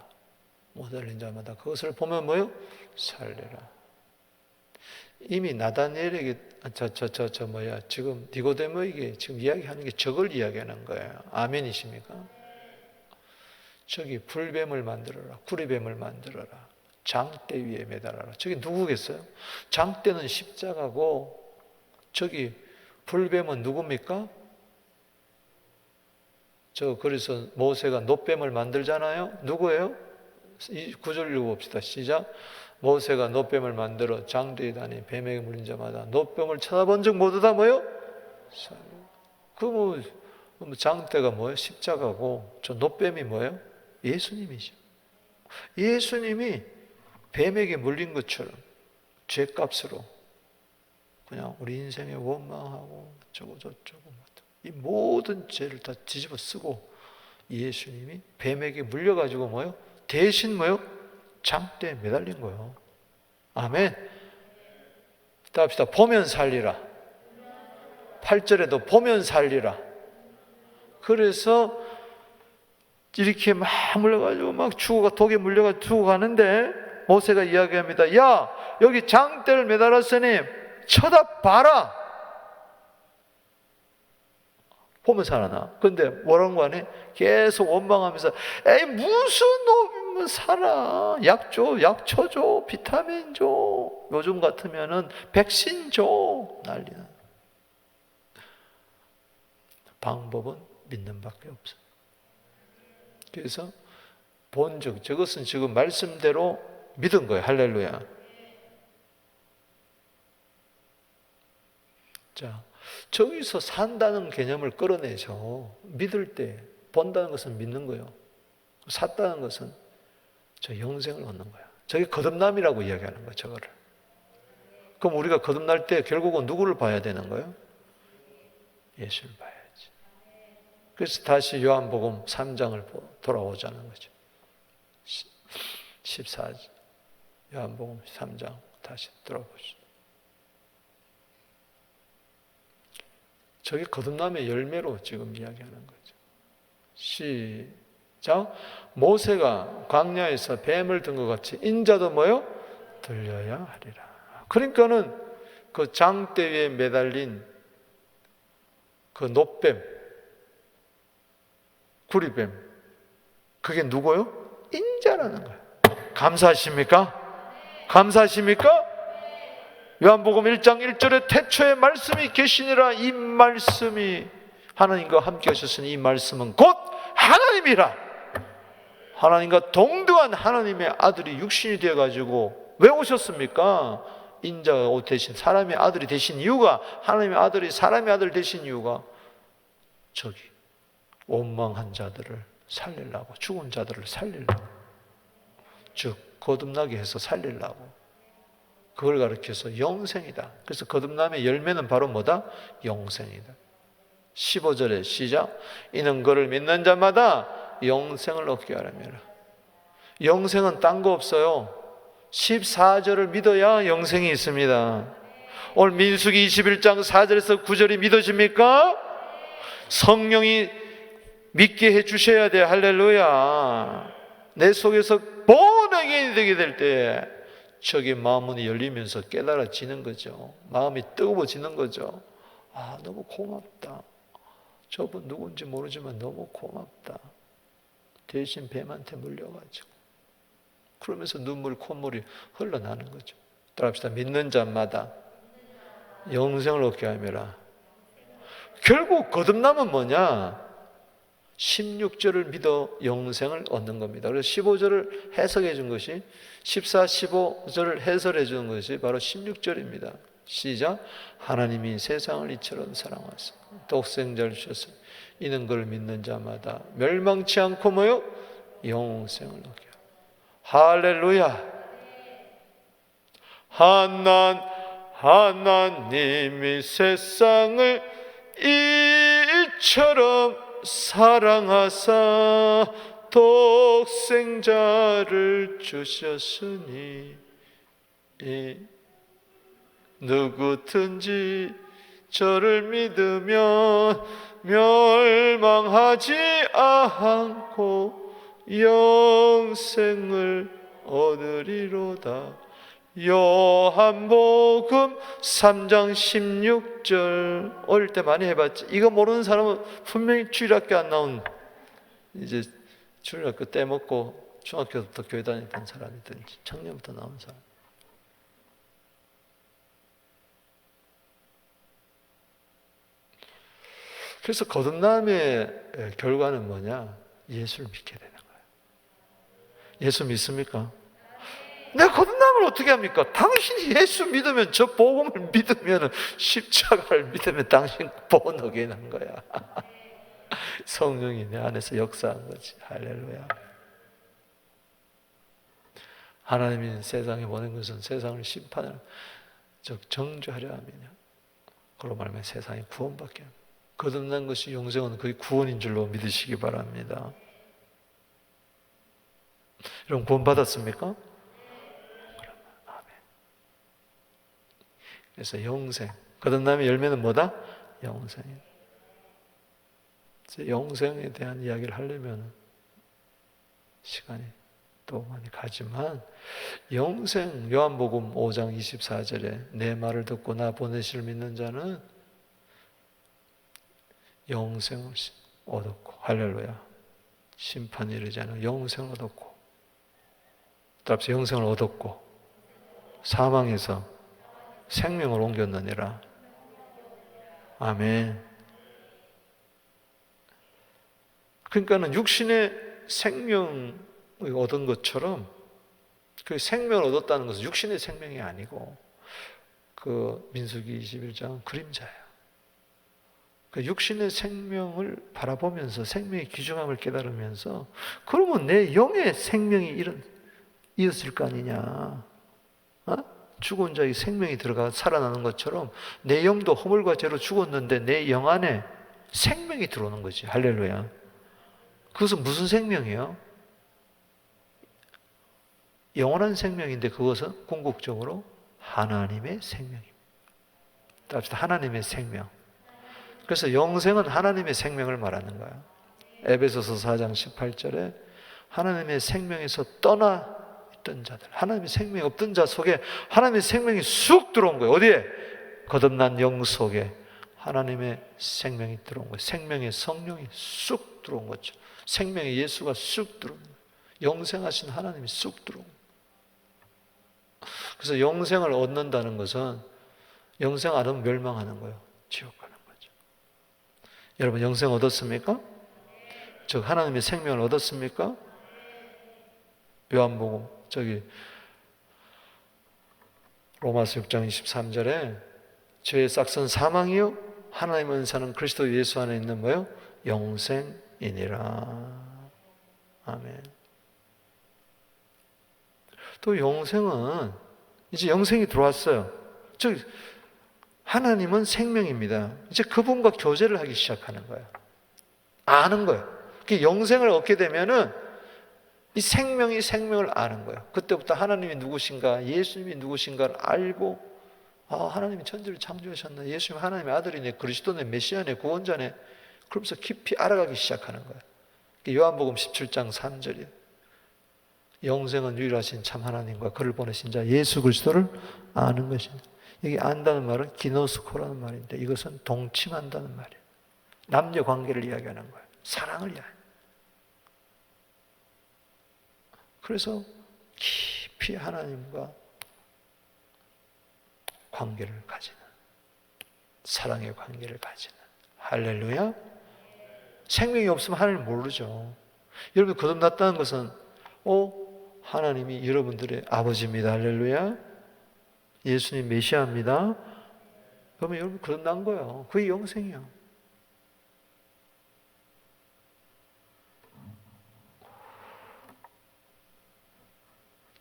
못 살린 자마다 그것을 보면 뭐요? 살리라. 이미 나다니엘에게 지금 니고데모에게 지금 이야기하는 게 저걸 이야기하는 거예요. 아멘이십니까? 저기 불뱀을 만들어라. 구리뱀을 만들어라. 장대 위에 매달아라. 저기 누구겠어요? 장대는 십자가고 저기 불뱀은 누굽니까? 그래서 모세가 놋뱀을 만들잖아요. 누구예요? 9절 읽어봅시다. 시작. 모세가 놋뱀을 만들어 장대에 다니 뱀에게 물린 자마다 놋뱀을 쳐다본 적 모두 다 뭐요? 장대가 뭐예요? 십자가고 저 놋뱀이 뭐예요? 예수님이죠. 예수님이 뱀에게 물린 것처럼 죄값으로 그냥 우리 인생에 원망하고 저쩌고 이 모든 죄를 다 뒤집어 쓰고 예수님이 뱀에게 물려가지고 뭐요? 대신 뭐요? 장대에 매달린 거예요. 아멘. 답시다. 보면 살리라. 8절에도 보면 살리라. 그래서 이렇게 막 물려가지고 막 독에 물려가지고 죽어가는데 모세가 이야기합니다. 야, 여기 장대를 매달았으니 쳐다봐라. 보면 살아나. 근데 뭐라는 거 아니? 계속 원망하면서 에이 무슨 놈이면 살아. 약 줘, 약 쳐줘, 비타민 줘. 요즘 같으면은 백신 줘. 난리나. 방법은 믿는 밖에 없어요. 그래서 본적, 저것은 지금 말씀대로 믿은 거예요. 할렐루야. 자, 저기서 산다는 개념을 끌어내죠. 믿을 때 본다는 것은 믿는 거예요. 샀다는 것은 저 영생을 얻는 거야. 저게 거듭남이라고 이야기하는 거예요. 저거를. 그럼 우리가 거듭날 때 결국은 누구를 봐야 되는 거예요? 예수를 봐야지. 그래서 다시 요한복음 3장을 돌아오자는 거죠. 14절 요한복음 3장 다시 들어보시죠. 저게 거듭남의 열매로 지금 이야기하는 거죠. 시작. 모세가 광야에서 뱀을 든 것 같이 인자도 뭐요? 들려야 하리라. 그러니까는 그 장대 위에 매달린 그 놋뱀, 구리뱀, 그게 누구요? 인자라는 거예요. 감사하십니까? 감사하십니까? 요한복음 1장 1절에 태초에 말씀이 계시니라. 이 말씀이 하나님과 함께 하셨으니 이 말씀은 곧 하나님이라. 하나님과 동등한 하나님의 아들이 육신이 되어가지고 왜 오셨습니까? 인자가 대신 사람의 아들이 되신 이유가, 하나님의 아들이 사람의 아들 되신 이유가 저기 원망한 자들을 살리려고, 죽은 자들을 살리려고, 즉 거듭나게 해서 살리려고, 그걸 가르쳐서 영생이다. 그래서 거듭남의 열매는 바로 뭐다? 영생이다. 15절에 시작. 이는 그를 믿는 자마다 영생을 얻게 하려니라. 영생은 딴 거 없어요. 14절을 믿어야 영생이 있습니다. 오늘 민수기 21장 4절에서 9절이 믿어집니까? 성령이 믿게 해주셔야 돼요. 할렐루야. 내 속에서 본어게인이 되게 될 때 저게 마음문이 열리면서 깨달아지는 거죠. 마음이 뜨거워지는 거죠. 아, 너무 고맙다. 저분 누군지 모르지만 너무 고맙다. 대신 뱀한테 물려가지고. 그러면서 눈물, 콧물이 흘러나는 거죠. 따라합시다. 믿는 자마다 영생을 얻게 하매라. 결국 거듭남은 뭐냐? 16절을 믿어 영생을 얻는 겁니다. 그래서 15절을 해석해 준 것이, 14, 15절을 해설해 주는 것이 바로 16절입니다. 시작. 하나님이 세상을 이처럼 사랑하사 독생자를 주셨으니 이는 그를 믿는 자마다 멸망치 않고 뭐요? 영생을 얻게 하라. 할렐루야. 하나님이 세상을 이처럼 사랑하사 독생자를 주셨으니 누구든지 저를 믿으면 멸망하지 않고 영생을 얻으리로다. 요한복음 3장 16절. 어릴 때 많이 해봤지. 이거 모르는 사람은 분명히 주일학교 안 나온, 이제 주일학교 때 먹고 중학교부터 교회 다니던 사람이든지 청년부터 나온 사람. 그래서 거듭남의 결과는 뭐냐? 예수를 믿게 되는 거예요. 예수 믿습니까? 내가 거듭남을 어떻게 합니까? 당신이 예수 믿으면, 저 복음을 믿으면, 십자가를 믿으면 당신 born again 한 거야. 성령이 내 안에서 역사한 거지. 할렐루야. 하나님이 세상에 보낸 것은 세상을 심판을, 즉 정죄하려 함이냐. 그로 말하면 세상이 구원받게 합니다. 거듭난 것이 영생은 그게 구원인 줄로 믿으시기 바랍니다. 여러분 구원 받았습니까? 그래서 영생, 거듭남의 열매는 뭐다? 영생이. 영생에 대한 이야기를 하려면 시간이 또 많이 가지만, 영생, 요한복음 5장 24절에 내 말을 듣고 나 보내실 믿는 자는 영생을 얻었고, 할렐루야, 심판이 이르지 않은 영생을 얻었고, 또 앞서 영생을 얻었고 사망에서 생명을 옮겼느니라. 아멘. 그러니까는 육신의 생명을 얻은 것처럼, 그 생명을 얻었다는 것은 육신의 생명이 아니고 그 민수기 21장 그림자예요. 그 육신의 생명을 바라보면서 생명의 귀중함을 깨달으면서, 그러면 내 영의 생명이 이었을 거 아니냐. 죽은 자의 생명이 들어가 살아나는 것처럼 내 영도 허물과 죄로 죽었는데 내 영 안에 생명이 들어오는 거지. 할렐루야. 그것은 무슨 생명이에요? 영원한 생명인데 그것은 궁극적으로 하나님의 생명입니다. 따라서 하나님의 생명. 그래서 영생은 하나님의 생명을 말하는 거야. 에베소서 4장 18절에 하나님의 생명에서 떠나 있던 자들, 하나님의 생명이 없던 자 속에 하나님의 생명이 쑥 들어온 거예요. 어디에? 거듭난 영 속에 하나님의 생명이 들어온 거예요. 생명의 성령이 쑥 들어온 거죠. 생명의 예수가 쑥 들어온 거예요. 영생하신 하나님이 쑥 들어온 거예요. 그래서 영생을 얻는다는 것은, 영생 안 얻으면 멸망하는 거예요. 지옥 가는 거죠. 여러분 영생 얻었습니까? 즉 하나님의 생명을 얻었습니까? 요한복음 로마서 6장 23절에 죄의 싹선 사망이요 하나님의 은사는 그리스도 예수 안에 있는 뭐요? 영생이니라. 아멘. 또 영생은 이제 영생이 들어왔어요. 즉 하나님은 생명입니다. 이제 그분과 교제를 하기 시작하는 거예요. 아는 거예요. 영생을 얻게 되면은 이 생명이 생명을 아는 거예요. 그때부터 하나님이 누구신가, 예수님이 누구신가를 알고, 하나님이 천지를 창조하셨나, 예수님 하나님의 아들이네, 그리스도네, 메시아네, 구원자네, 그러면서 깊이 알아가기 시작하는 거예요. 요한복음 17장 3절이에요. 영생은 유일하신 참 하나님과 그를 보내신 자 예수 그리스도를 아는 것입니다. 여기 안다는 말은 기노스코라는 말인데, 이것은 동침한다는 말이에요. 남녀 관계를 이야기하는 거예요. 사랑을 이야기해요. 그래서 깊이 하나님과 관계를 가지는, 사랑의 관계를 가지는, 할렐루야. 생명이 없으면 하나님을 모르죠. 여러분 거듭났다는 것은 하나님이 여러분들의 아버지입니다. 할렐루야. 예수님 메시아입니다. 그러면 여러분 거듭난 거예요. 그게 영생이에요.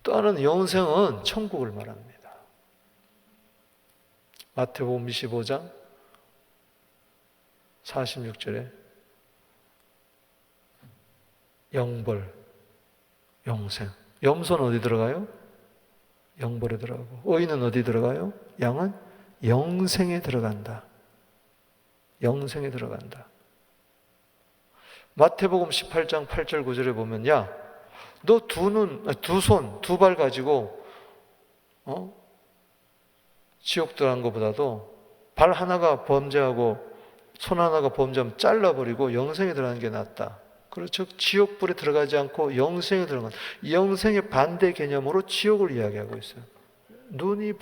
또 하나는 영생은 천국을 말합니다. 마태복음 25장 46절에 영벌, 영생. 염소는 어디 들어가요? 영벌에 들어가고, 의인은 어디 들어가요? 양은 영생에 들어간다. 영생에 들어간다. 마태복음 18장 8절 9절에 보면, 야, 너 두 손, 두 발 가지고 지옥 들어간 것보다도 발 하나가 범죄하고 손 하나가 범죄하면 잘라버리고 영생에 들어가는 게 낫다. 그렇죠. 지옥불에 들어가지 않고 영생에 들어간, 영생의 반대 개념으로 지옥을 이야기하고 있어요.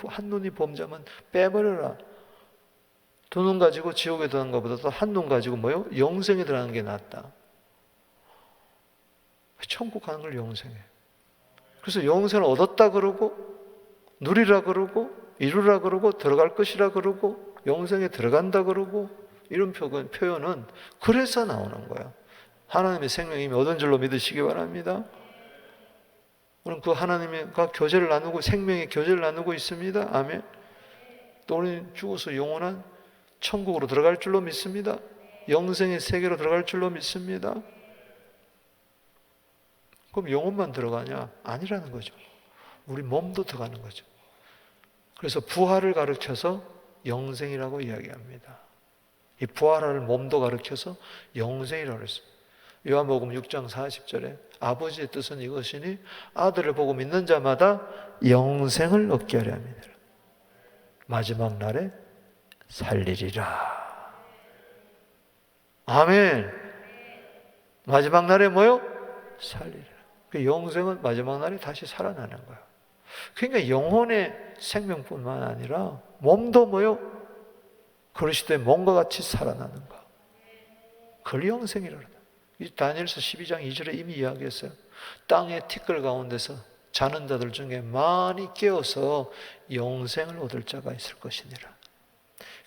한 눈이 범죄하면 빼버려라. 두 눈 가지고 지옥에 들어간 것보다도 한 눈 가지고 뭐요? 영생에 들어가는 게 낫다. 천국 가는 걸 영생해. 그래서 영생을 얻었다 그러고, 누리라 그러고, 이루라 그러고, 들어갈 것이라 그러고, 영생에 들어간다 그러고, 이런 표현은 그래서 나오는 거야. 하나님의 생명이 이미 얻은 줄로 믿으시기 바랍니다. 우리는 그 하나님과 교제를 나누고 생명의 교제를 나누고 있습니다. 아멘. 또 우리는 죽어서 영원한 천국으로 들어갈 줄로 믿습니다. 영생의 세계로 들어갈 줄로 믿습니다. 그럼 영혼만 들어가냐? 아니라는 거죠. 우리 몸도 들어가는 거죠. 그래서 부활을 가르쳐서 영생이라고 이야기합니다. 이 부활할 몸도 가르쳐서 영생이라고 했습니다. 요한복음 6장 40절에 아버지의 뜻은 이것이니 아들을 보고 믿는 자마다 영생을 얻게 하려 함이니라. 마지막 날에 살리리라. 아멘. 마지막 날에 뭐요? 살리리라. 그 영생은 마지막 날에 다시 살아나는 거야. 그러니까 영혼의 생명뿐만 아니라 몸도 뭐요? 그리스도의 몸과 같이 살아나는 거. 그걸 영생이라고. 다니엘서 12장 2절에 이미 이야기했어요. 땅의 티끌 가운데서 자는 자들 중에 많이 깨어서 영생을 얻을 자가 있을 것이니라.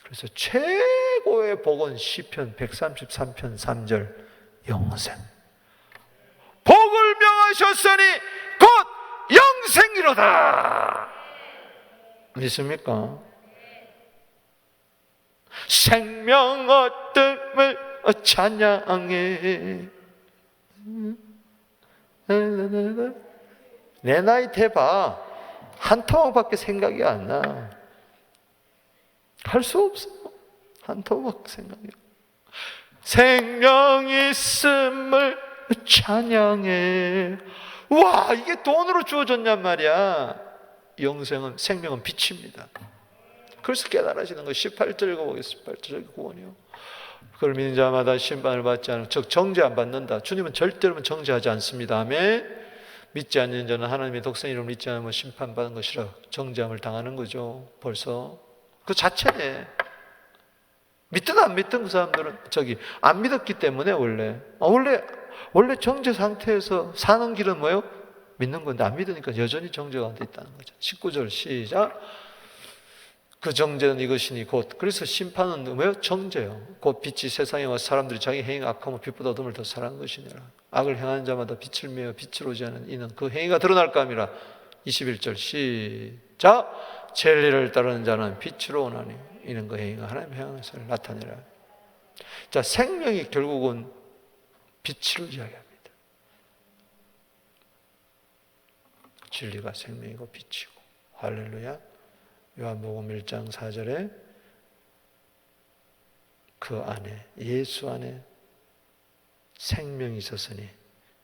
그래서 최고의 복은 시편 133편 3절 영생. 복을 명하셨으니 곧 영생이로다. 믿습니까? 생명 얻음을 찬양해. 내 나이 돼봐. 한 토막밖에 생각이 안 나. 할 수 없어. 한 토막 생각이. 생명 있음을 찬양해. 와, 이게 돈으로 주어졌냔 말이야. 영생은, 생명은 빛입니다. 그래서 깨달아지는 거. 18절 읽어보겠습니다. 18절 구원이요. 그걸 믿는 자마다 심판을 받지 않고, 즉 정죄 안 받는다. 주님은 절대로 정죄하지 않습니다. 아멘. 믿지 않는 자는 하나님의 독생 이름을 믿지 않으면 심판받은 것이라 정죄함을 당하는 거죠. 벌써 그 자체네. 믿든 안 믿든 그 사람들은 안 믿었기 때문에 원래 정죄 상태에서 사는 길은 뭐예요? 믿는 건데 안 믿으니까 여전히 정죄 가운데 있다는 거죠. 19절 시작. 그 정죄는 이것이니 곧, 그래서 심판은 뭐예요? 정죄요. 곧 빛이 세상에 와서 사람들이 자기 행위가 악하면 빛보다 어둠을 더 사랑한 것이니라. 악을 행하는 자마다 빛을 메어 빛을 오지 않은 이는 그 행위가 드러날까 함이라. 21절 시작. 진리를 따르는 자는 빛으로 오나니 이는 그 행위가 하나님의 행하는 것을 나타내라. 자, 생명이 결국은 빛으로 이야기합니다. 진리가 생명이고 빛이고. 할렐루야. 요한복음 1장 4절에 그 안에, 예수 안에 생명이 있었으니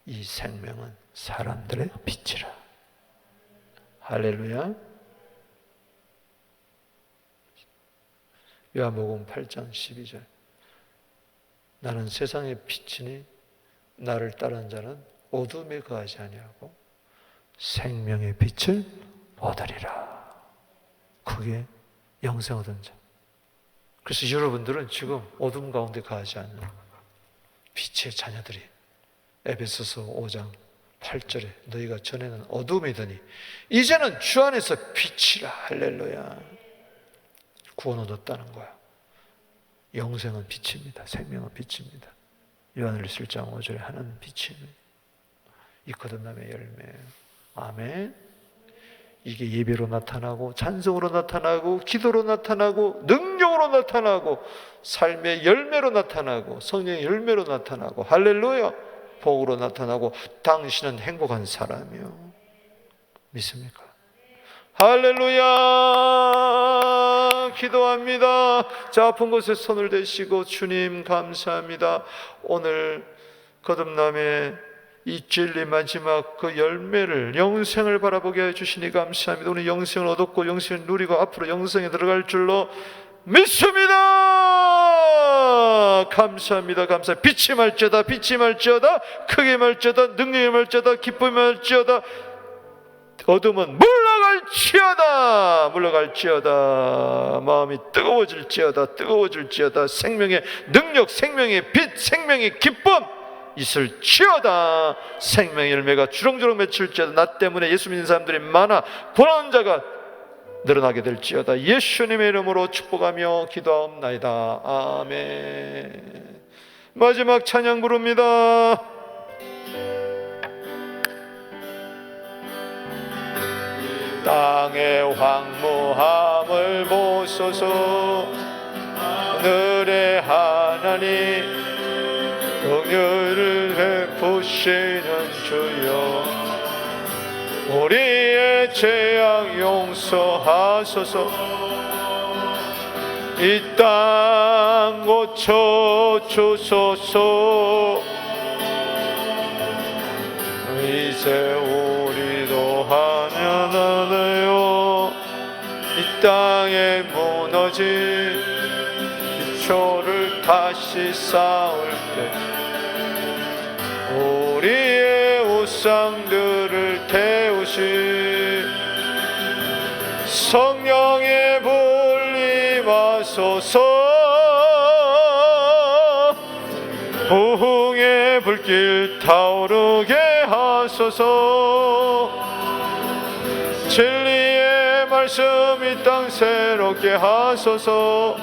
이 생명은 사람들의 빛이라. 할렐루야. 요한복음 8장 12절 나는 세상의 빛이니 나를 따르는 자는 어둠에 거하지 아니하고 생명의 빛을 얻으리라. 그게 영생 얻은 자. 그래서 여러분들은 지금 어둠 가운데 거하지 않는 빛의 자녀들이 에베소서 5장 8절에 너희가 전에는 어둠이더니 이제는 주 안에서 빛이라. 할렐루야. 구원 얻었다는 거야. 영생은 빛입니다. 생명은 빛입니다. 요한일서 1장 5절에 하나는 빛입니다. 이 거듭남의 열매예요. 아멘. 이게 예배로 나타나고 찬송으로 나타나고 기도로 나타나고 능력으로 나타나고 삶의 열매로 나타나고 성령의 열매로 나타나고 할렐루야. 복으로 나타나고 당신은 행복한 사람이요. 믿습니까? 할렐루야. 기도합니다. 자, 아픈 곳에 손을 대시고 주님 감사합니다. 오늘 거듭남의 이 진리 마지막 그 열매를 영생을 바라보게 해주시니 감사합니다. 오늘 영생을 얻었고 영생을 누리고 앞으로 영생에 들어갈 줄로 믿습니다. 감사합니다. 감사합니다. 빛이 말지어다 빛이 말지어다 크게 말지어다 능력이 말지어다 기쁨이 말지어다 어둠은 물러갈지어다 물러갈지어다 마음이 뜨거워질지어다 생명의 능력 생명의 빛 생명의 기쁨 있을지어다. 생명의 열매가 주렁주렁 맺힐지어다. 나 때문에 예수 믿는 사람들이 많아 구원하는 자가 늘어나게 될지어다. 예수님의 이름으로 축복하며 기도하옵나이다. 아멘. 마지막 찬양 부릅니다. 땅의 황무함을 보소서. 하늘의 하나님 긍휼을 베푸시는 주여 우리의 죄악 용서하소서. 이 땅 고쳐 주소서. 이제 우리도 하나하나요 이 땅에 무너진 기초를 다시 쌓을 때 우리의 우상들을 태우시 성령의 불 임하소서. 부흥의 불길 타오르게 하소서. 진리의 말씀 이 땅 새롭게 하소서.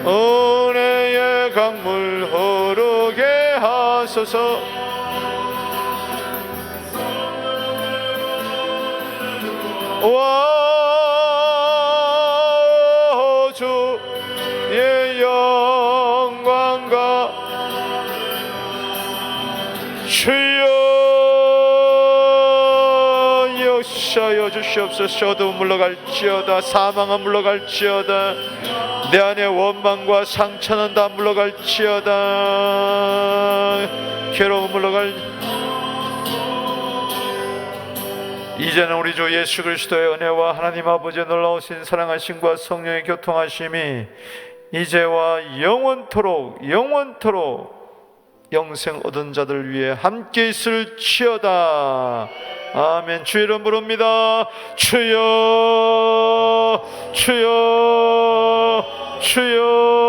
은혜의 강물 흐르게 하소서. 와 주의 영광과 주여 역사하여 주시옵소서. 어두운 물러갈지어다. 사망은 물러갈지어다. 내 안에 원망과 상처는 다 물러갈지어다. 괴로움 이제는 우리 주 예수 그리스도의 은혜와 하나님 아버지의 놀라우신 사랑하심과 성령의 교통하심이 이제와 영원토록 영생 얻은 자들 위해 함께 있을지어다. 아멘. 주의 이름 부릅니다. 주여 주여 주여.